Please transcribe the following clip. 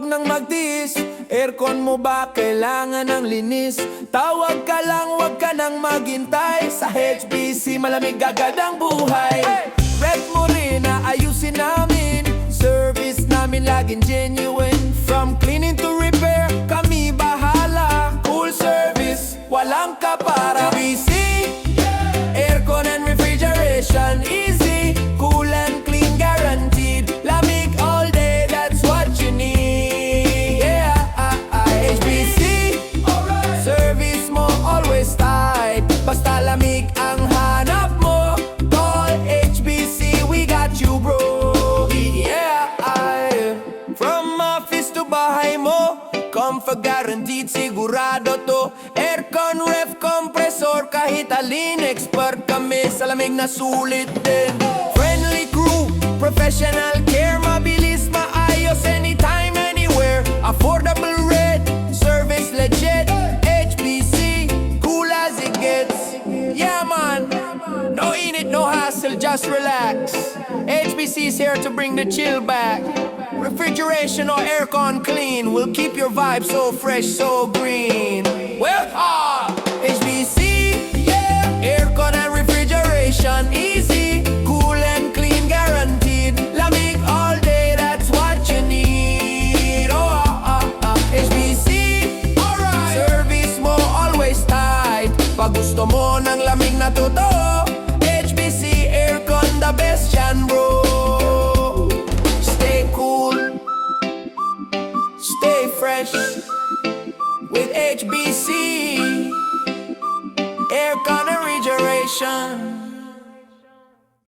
nang magtiis. Aircon mo ba kailangan ng linis? Tawag ka lang, wag ka nang maghintay. Sa HBC malamig agad ang buhay. Rep mo rin na ayusin namin. Service namin laging genuine. From cleaning to repair, kami bahala. Cool service, walang kapara. HBC, aircon and refrigeration, easy. Cool and clean guaranteed. Lamig all day, that's what you need. Yeah, HBC, service mo always tight. Basta lamig ang hanap mo, call HBC, we got you bro. Yeah, from office to bahay mo, comfort guaranteed, sigurado to. Aircon, ref, compressor, kahit alin, expert kami sa lamig na sulit din. Friendly crew, professional care, mabilis, maayos, anytime, anywhere. Affordable rate, service legit. HBC, cool as it gets. Yeah man, no init, no hassle, just relax. HBC's here to bring the chill back. Refrigeration or aircon clean will keep your vibe so fresh, so green. Well, HBC, yeah. Aircon and refrigeration, easy. Cool and clean guaranteed. Lamig all day, that's what you need. HBC, alright. Service mo always tight. Pag gusto mo ng lamig na totoo, HBC aircon, the best yan bro. Stay cool, stay fresh with HBC, aircon and refrigeration.